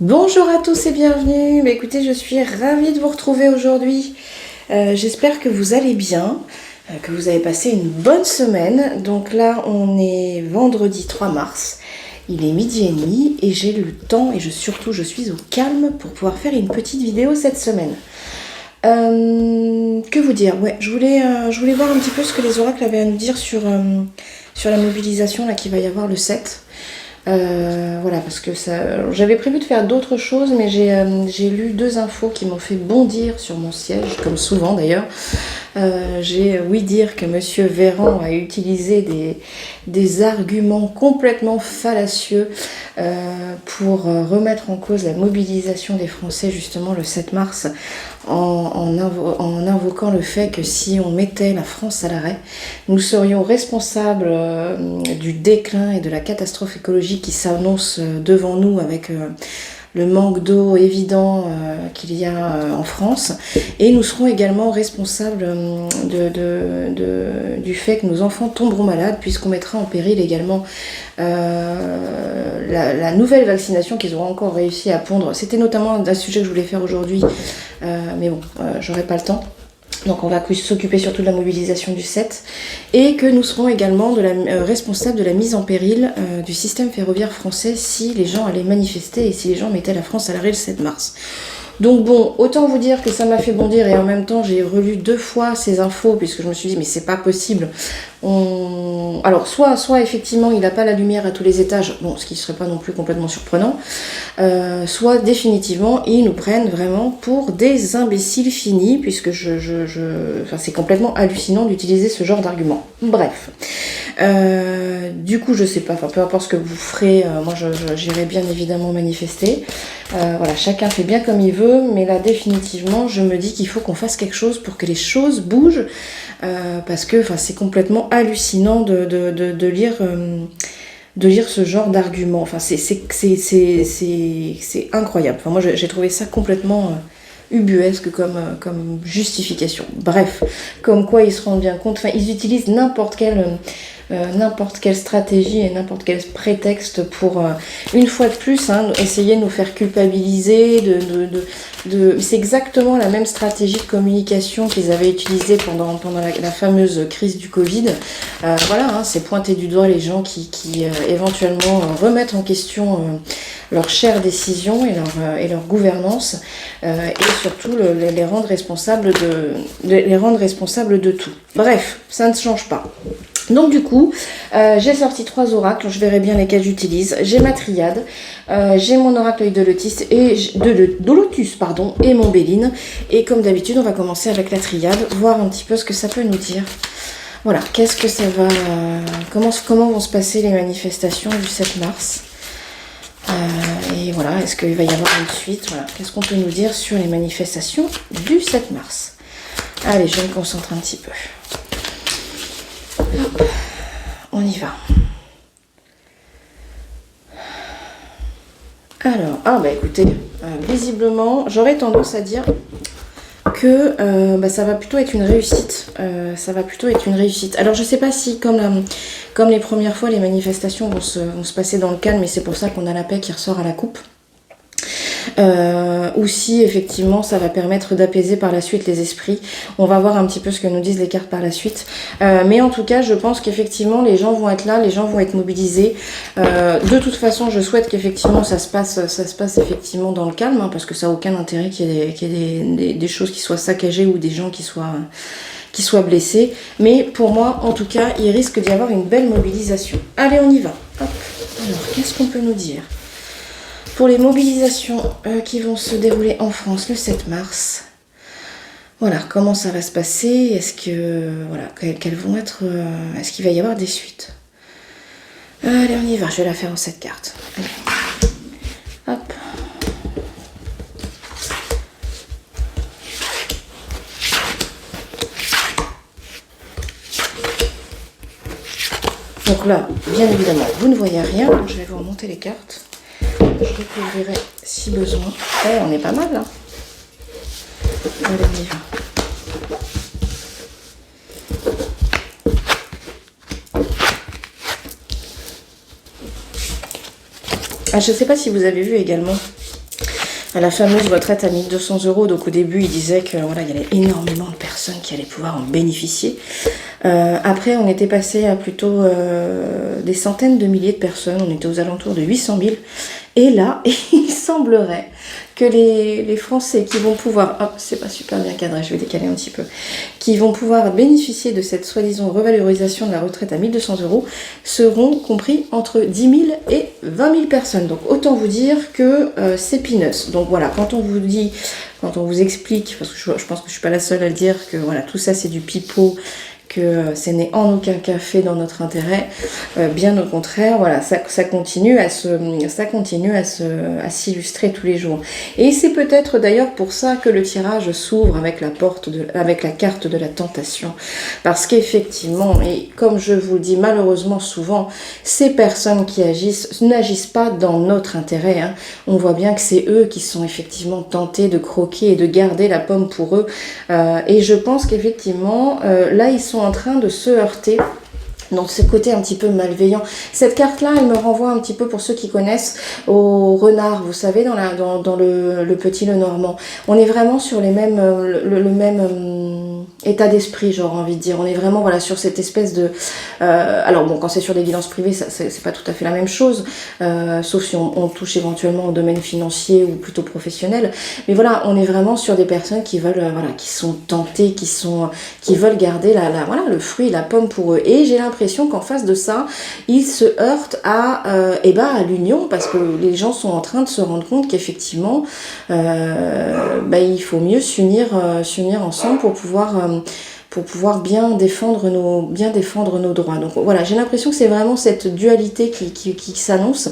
Bonjour à tous et bienvenue. Écoutez, je suis ravie de vous retrouver aujourd'hui. J'espère que vous allez bien, que vous avez passé une bonne semaine. Donc là, on est vendredi 3 mars. Il est midi et demi et j'ai le temps et surtout je suis au calme pour pouvoir faire une petite vidéo cette semaine. Que vous dire? Ouais, je voulais voir un petit peu ce que les oracles avaient à nous dire sur la mobilisation là qu'il va y avoir le 7. Voilà, parce que j'avais prévu de faire d'autres choses, mais j'ai lu deux infos qui m'ont fait bondir sur mon siège, comme souvent d'ailleurs. J'ai ouï dire que Monsieur Véran a utilisé des arguments complètement fallacieux pour remettre en cause la mobilisation des Français justement le 7 mars en invoquant le fait que si on mettait la France à l'arrêt, nous serions responsables du déclin et de la catastrophe écologique qui s'annonce devant nous avec le manque d'eau évident qu'il y a en France, et nous serons également responsables du fait que nos enfants tomberont malades puisqu'on mettra en péril également la nouvelle vaccination qu'ils auront encore réussi à pondre. C'était notamment un sujet que je voulais faire aujourd'hui, mais bon, j'aurai pas le temps. Donc on va s'occuper surtout de la mobilisation du 7 et que nous serons également responsables de la mise en péril du système ferroviaire français si les gens allaient manifester et si les gens mettaient la France à l'arrêt le 7 mars. Donc bon, autant vous dire que ça m'a fait bondir et en même temps j'ai relu deux fois ces infos puisque je me suis dit mais c'est pas possible. Alors soit effectivement il n'a pas la lumière à tous les étages, bon ce qui serait pas non plus complètement surprenant, soit définitivement ils nous prennent vraiment pour des imbéciles finis puisque enfin, c'est complètement hallucinant d'utiliser ce genre d'argument. Bref. Du coup je sais pas, enfin peu importe ce que vous ferez, moi j'irai bien évidemment manifester. Voilà, chacun fait bien comme il veut, mais là définitivement je me dis qu'il faut qu'on fasse quelque chose pour que les choses bougent, parce que c'est complètement hallucinant de lire ce genre d'argument. Enfin c'est incroyable. Enfin moi j'ai trouvé ça complètement ubuesque comme justification. Bref, comme quoi ils se rendent bien compte, enfin ils utilisent n'importe quelle stratégie et n'importe quel prétexte pour, une fois de plus, essayer de nous faire culpabiliser, c'est exactement la même stratégie de communication qu'ils avaient utilisée pendant la fameuse crise du Covid. Voilà, c'est pointer du doigt les gens qui éventuellement remettent en question leurs chères décisions et leur gouvernance, et surtout les rendre responsables de tout. Bref, ça ne change pas. Donc du coup, j'ai sorti 3 oracles, je verrai bien lesquels j'utilise. J'ai ma triade, j'ai mon oracle œil de lotus et mon Béline. Et comme d'habitude, on va commencer avec la triade, voir un petit peu ce que ça peut nous dire. Voilà, qu'est-ce que ça va... comment vont se passer les manifestations du 7 mars et voilà, est-ce qu'il va y avoir une suite? Voilà, qu'est-ce qu'on peut nous dire sur les manifestations du 7 mars? Allez, je vais me concentrer un petit peu. Hop, on y va. Alors, écoutez, visiblement, j'aurais tendance à dire que ça va plutôt être une réussite. Alors, je sais pas si, comme les premières fois, les manifestations vont se passer dans le calme, et c'est pour ça qu'on a la paix qui ressort à la coupe. Ou si effectivement ça va permettre d'apaiser par la suite les esprits. On va voir un petit peu ce que nous disent les cartes par la suite, mais en tout cas je pense qu'effectivement les gens vont être là, les gens vont être mobilisés. De toute façon je souhaite qu'effectivement ça se passe effectivement dans le calme, parce que ça n'a aucun intérêt qu'il y ait des choses qui soient saccagées ou des gens qui soient blessés, mais pour moi en tout cas il risque d'y avoir une belle mobilisation. Allez, on y va. Hop. Alors qu'est-ce qu'on peut nous dire pour les mobilisations qui vont se dérouler en France le 7 mars? Voilà, comment ça va se passer? Est-ce que quelles vont être est-ce qu'il va y avoir des suites? Allez, on y va, je vais la faire en 7 cartes. Allez. Hop. Donc là, bien évidemment, vous ne voyez rien, donc je vais vous remonter les cartes. Je recouvrirai si besoin. On est pas mal là. Allez, on y va. Je ne sais pas si vous avez vu également à la fameuse retraite à 1200 €. Donc au début, il disait que voilà, il y avait énormément de personnes qui allaient pouvoir en bénéficier. Après, on était passé à plutôt des centaines de milliers de personnes. On était aux alentours de 800 000. Et là, il semblerait que les Français qui vont pouvoir, hop, c'est pas super bien cadré, je vais décaler un petit peu, qui vont pouvoir bénéficier de cette soi-disant revalorisation de la retraite à 1200 € seront compris entre 10 000 et 20 000 personnes. Donc autant vous dire que c'est peanuts. Donc voilà, quand on vous dit, quand on vous explique, parce que je pense que je suis pas la seule à le dire, que voilà, tout ça c'est du pipeau, que ce n'est en aucun cas fait dans notre intérêt, bien au contraire, voilà, ça continue à s'illustrer tous les jours. Et c'est peut-être d'ailleurs pour ça que le tirage s'ouvre avec avec la carte de la tentation, parce qu'effectivement, et comme je vous le dis malheureusement souvent, ces personnes qui agissent n'agissent pas dans notre intérêt, hein. On voit bien que c'est eux qui sont effectivement tentés de croquer et de garder la pomme pour eux, et je pense qu'effectivement, là ils sont en train de se heurter dans ce côté un petit peu malveillant. Cette carte-là, elle me renvoie un petit peu, pour ceux qui connaissent, au renard, vous savez, dans le Petit Lenormand. On est vraiment sur les mêmes, le même état d'esprit, j'aurais envie de dire. On est vraiment voilà, sur cette espèce de... alors bon, quand c'est sur des guidances privées, c'est pas tout à fait la même chose, sauf si on touche éventuellement au domaine financier ou plutôt professionnel. Mais voilà, on est vraiment sur des personnes qui veulent, voilà, qui sont tentées, qui veulent garder voilà, le fruit, la pomme pour eux. Et j'ai l'impression qu'en face de ça, ils se heurtent à l'union, parce que les gens sont en train de se rendre compte qu'effectivement, il faut mieux s'unir ensemble pour pouvoir bien défendre nos droits. Donc voilà, j'ai l'impression que c'est vraiment cette dualité qui s'annonce,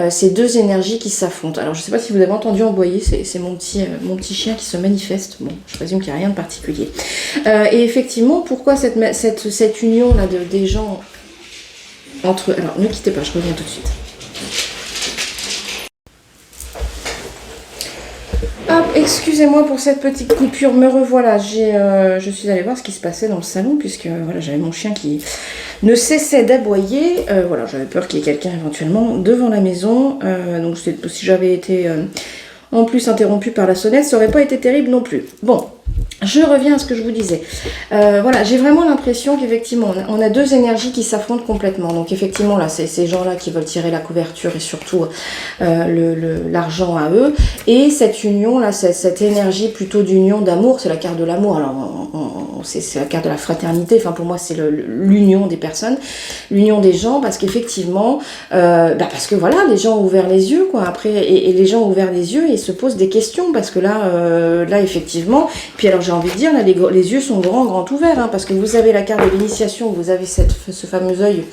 ces deux énergies qui s'affrontent. Alors je sais pas si vous avez entendu aboyer, c'est mon petit chien qui se manifeste. Bon, je présume qu'il n'y a rien de particulier. Et effectivement, pourquoi cette union là des gens entre... Alors ne quittez pas, je reviens tout de suite. Hop, excusez-moi pour cette petite coupure, me revoilà. Je suis allée voir ce qui se passait dans le salon, puisque voilà, j'avais mon chien qui ne cessait d'aboyer. Voilà, j'avais peur qu'il y ait quelqu'un éventuellement devant la maison. Donc si j'avais été en plus interrompue par la sonnette, ça aurait pas été terrible non plus. Bon. Je reviens à ce que je vous disais. Voilà, j'ai vraiment l'impression qu'effectivement, on a deux énergies qui s'affrontent complètement. Donc effectivement, là, c'est ces gens-là qui veulent tirer la couverture et surtout l'argent à eux. Et cette union-là, cette énergie plutôt d'union, d'amour, c'est la carte de l'amour. Alors, c'est la carte de la fraternité. Enfin, pour moi, c'est l'union des personnes, l'union des gens, parce qu'effectivement, parce que voilà, les gens ont ouvert les yeux, quoi. Après, et les gens ont ouvert les yeux et ils se posent des questions, parce que là, effectivement... Puis alors j'ai envie de dire, là, les yeux sont grands ouverts, hein, parce que vous avez la carte de l'initiation, vous avez ce fameux œil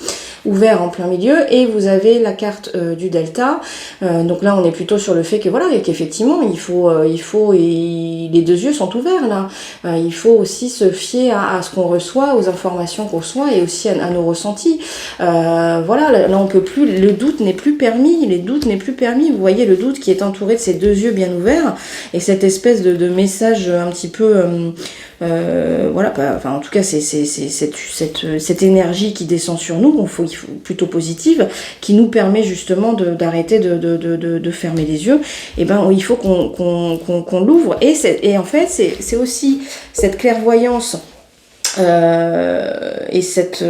ouvert en plein milieu, et vous avez la carte du delta. Donc là, on est plutôt sur le fait que voilà, et qu'effectivement, il faut les deux yeux sont ouverts là. Il faut aussi se fier à ce qu'on reçoit, aux informations qu'on reçoit, et aussi à nos ressentis. Voilà, là on peut plus, le doute n'est plus permis, les doutes n'est plus permis. Vous voyez le doute qui est entouré de ces deux yeux bien ouverts, et cette espèce de message un petit peu voilà, enfin en tout cas c'est cette énergie qui descend sur nous, il faut plutôt positive, qui nous permet justement d'arrêter de fermer les yeux. Et ben il faut qu'on l'ouvre, et en fait c'est aussi cette clairvoyance et cette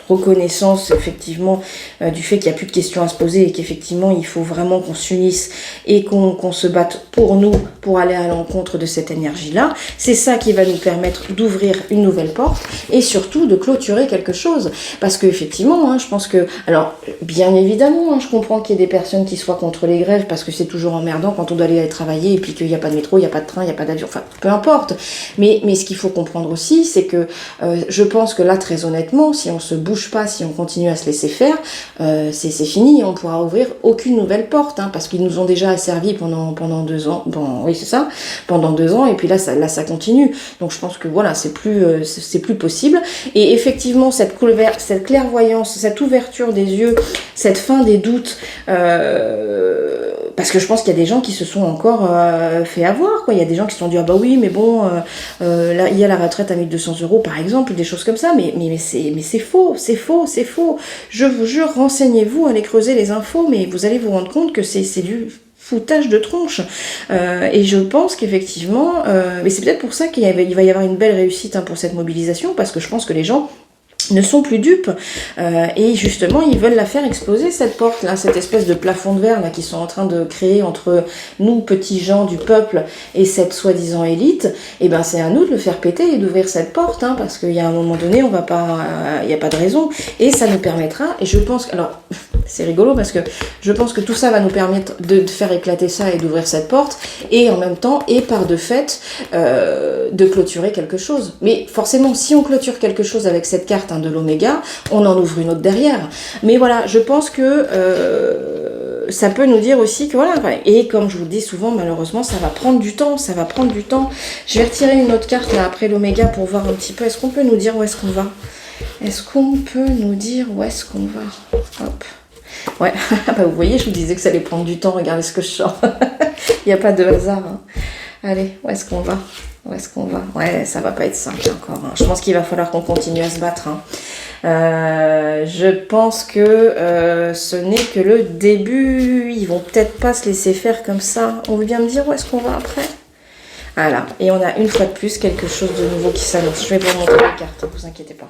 reconnaissance effectivement du fait qu'il n'y a plus de questions à se poser, et qu'effectivement il faut vraiment qu'on s'unisse et qu'on se batte pour nous, pour aller à l'encontre de cette énergie-là. C'est ça qui va nous permettre d'ouvrir une nouvelle porte, et surtout de clôturer quelque chose. Parce que effectivement, je pense que... Alors, bien évidemment, je comprends qu'il y ait des personnes qui soient contre les grèves, parce que c'est toujours emmerdant quand on doit aller travailler, et puis qu'il n'y a pas de métro, il n'y a pas de train, il n'y a pas d'avion, enfin, peu importe. Mais ce qu'il faut comprendre aussi, c'est que je pense que là, très honnêtement, si on se bouge pas, si on continue à se laisser faire, c'est fini, on pourra ouvrir aucune nouvelle porte, parce qu'ils nous ont déjà asservis pendant 2 ans. Bon, oui, c'est ça, pendant 2 ans, et puis là ça continue. Donc je pense que voilà, c'est plus possible. Et effectivement, cette clairvoyance, cette ouverture des yeux, cette fin des doutes, parce que je pense qu'il y a des gens qui se sont encore fait avoir, quoi. Il y a des gens qui se sont dit, ah bah oui, mais bon, là, il y a la retraite à 1200 € par exemple, des choses comme ça, mais c'est faux, c'est faux. Je vous jure, renseignez-vous, allez creuser les infos, mais vous allez vous rendre compte que c'est du foutage de tronche. Et je pense qu'effectivement, mais c'est peut-être pour ça qu'il va y avoir une belle réussite hein, pour cette mobilisation, parce que je pense que les gens ne sont plus dupes et justement ils veulent la faire exploser cette porte là, cette espèce de plafond de verre là qu'ils sont en train de créer entre nous petits gens du peuple et cette soi-disant élite. Et ben c'est à nous de le faire péter et d'ouvrir cette porte hein, parce qu'il y a un moment donné on va pas, il n'y a pas de raison et ça nous permettra, et je pense, alors c'est rigolo parce que je pense que tout ça va nous permettre de faire éclater ça et d'ouvrir cette porte et en même temps et par de fait de clôturer quelque chose. Mais forcément si on clôture quelque chose avec cette carte de l'oméga, on en ouvre une autre derrière. Mais voilà, je pense que ça peut nous dire aussi que voilà, et comme je vous le dis souvent, malheureusement, ça va prendre du temps, ça va prendre du temps. Je vais retirer une autre carte là après l'oméga pour voir un petit peu, est-ce qu'on peut nous dire où est-ce qu'on va? Est-ce qu'on peut nous dire où est-ce qu'on va? Hop. Ouais, bah vous voyez, je vous disais que ça allait prendre du temps, regardez ce que je sors. Il n'y a pas de hasard. Hein. Allez, où est-ce qu'on va? Où est-ce qu'on va? Ouais, ça va pas être simple encore. Hein. Je pense qu'il va falloir qu'on continue à se battre. Hein. Je pense que ce n'est que le début. Ils vont peut-être pas se laisser faire comme ça. On veut bien me dire où est-ce qu'on va après? Voilà, et on a une fois de plus quelque chose de nouveau qui s'annonce. Je vais vous montrer la carte, ne vous inquiétez pas.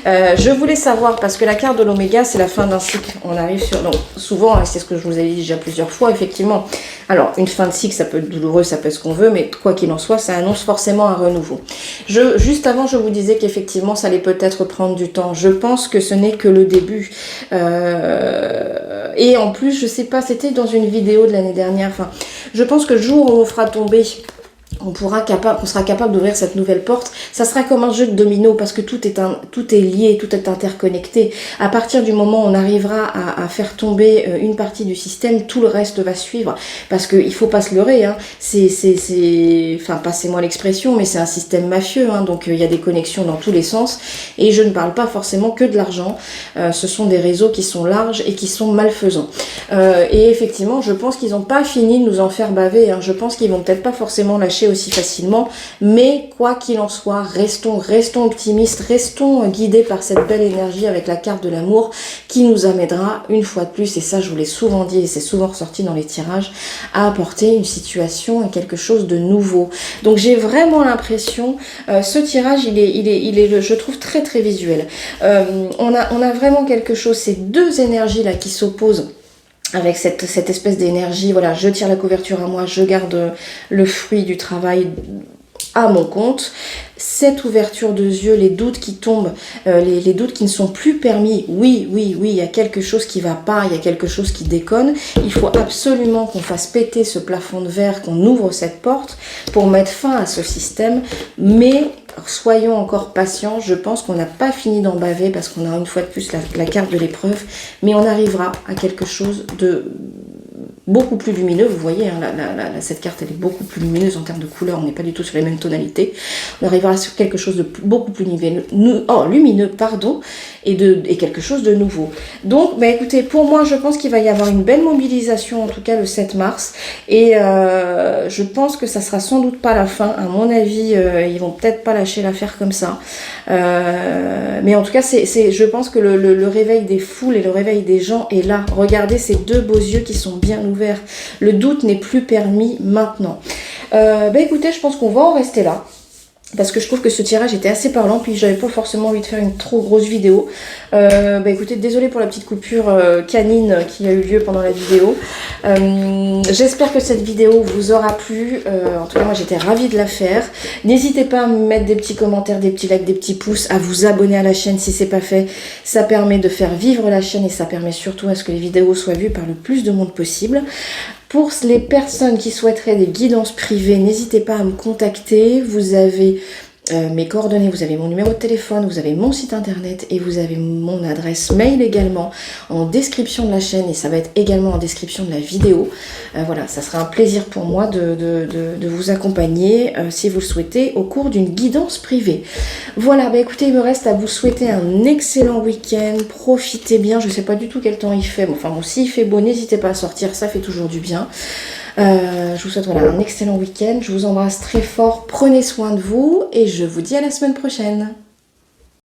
Je voulais savoir, parce que la carte de l'oméga, c'est la fin d'un cycle. On arrive sur... Donc, souvent, c'est ce que je vous avais dit déjà plusieurs fois, effectivement. Alors, une fin de cycle, ça peut être douloureux, ça peut être ce qu'on veut, mais quoi qu'il en soit, ça annonce forcément un renouveau. Juste avant, je vous disais qu'effectivement, ça allait peut-être prendre du temps. Je pense que ce n'est que le début. Et en plus, je sais pas, c'était dans une vidéo de l'année dernière. Enfin, je pense que le jour où on fera tomber... on sera capable d'ouvrir cette nouvelle porte. Ça sera comme un jeu de domino parce que tout est lié, tout est interconnecté. À partir du moment où on arrivera à faire tomber une partie du système, tout le reste va suivre. Parce qu'il faut pas se leurrer, hein. Enfin, passez-moi l'expression, mais c'est un système mafieux, hein. Donc il y a des connexions dans tous les sens. Et je ne parle pas forcément que de l'argent. Ce sont des réseaux qui sont larges et qui sont malfaisants. Et effectivement, je pense qu'ils n'ont pas fini de nous en faire baver, hein. Je pense qu'ils vont peut-être pas forcément lâcher aussi facilement, mais quoi qu'il en soit, restons optimistes, restons guidés par cette belle énergie avec la carte de l'amour qui nous amènera une fois de plus, et ça je vous l'ai souvent dit et c'est souvent ressorti dans les tirages, à apporter une situation et quelque chose de nouveau. Donc j'ai vraiment l'impression, ce tirage il est je trouve très très visuel. On a vraiment quelque chose, ces deux énergies là qui s'opposent, avec cette espèce d'énergie, voilà, je tire la couverture à moi, je garde le fruit du travail à mon compte. Cette ouverture de yeux, les doutes qui tombent, les doutes qui ne sont plus permis, oui, il y a quelque chose qui va pas, il y a quelque chose qui déconne. Il faut absolument qu'on fasse péter ce plafond de verre, qu'on ouvre cette porte pour mettre fin à ce système, mais... soyons encore patients, je pense qu'on n'a pas fini d'en baver parce qu'on a une fois de plus la carte de l'épreuve, mais on arrivera à quelque chose de beaucoup plus lumineux. Vous voyez, hein, cette carte elle est beaucoup plus lumineuse en termes de couleur, on n'est pas du tout sur les mêmes tonalités. On arrivera sur quelque chose de beaucoup plus lumineux, pardon, et quelque chose de nouveau. Donc, bah, écoutez, pour moi, je pense qu'il va y avoir une belle mobilisation, en tout cas le 7 mars, et je pense que ça sera sans doute pas la fin. À mon avis, ils vont peut-être pas lâcher l'affaire comme ça. Mais en tout cas, je pense que le réveil des foules et le réveil des gens est là. Regardez ces deux beaux yeux qui sont bien ouverts. Le doute n'est plus permis maintenant. Bah écoutez, je pense qu'on va en rester là. Parce que je trouve que ce tirage était assez parlant, puis j'avais pas forcément envie de faire une trop grosse vidéo. Bah écoutez, désolée pour la petite coupure canine qui a eu lieu pendant la vidéo. J'espère que cette vidéo vous aura plu. En tout cas, moi j'étais ravie de la faire. N'hésitez pas à me mettre des petits commentaires, des petits likes, des petits pouces, à vous abonner à la chaîne si c'est pas fait. Ça permet de faire vivre la chaîne et ça permet surtout à ce que les vidéos soient vues par le plus de monde possible. Pour les personnes qui souhaiteraient des guidances privées, n'hésitez pas à me contacter. Vous avez mes coordonnées, vous avez mon numéro de téléphone, vous avez mon site internet et vous avez mon adresse mail également en description de la chaîne et ça va être également en description de la vidéo. Voilà, ça sera un plaisir pour moi de vous accompagner si vous le souhaitez au cours d'une guidance privée. Voilà, bah écoutez, il me reste à vous souhaiter un excellent week-end, profitez bien, je sais pas du tout quel temps il fait, mais enfin bon, s'il fait beau, n'hésitez pas à sortir, ça fait toujours du bien. Je vous souhaite voilà, un excellent week-end, je vous embrasse très fort, prenez soin de vous et je vous dis à la semaine prochaine.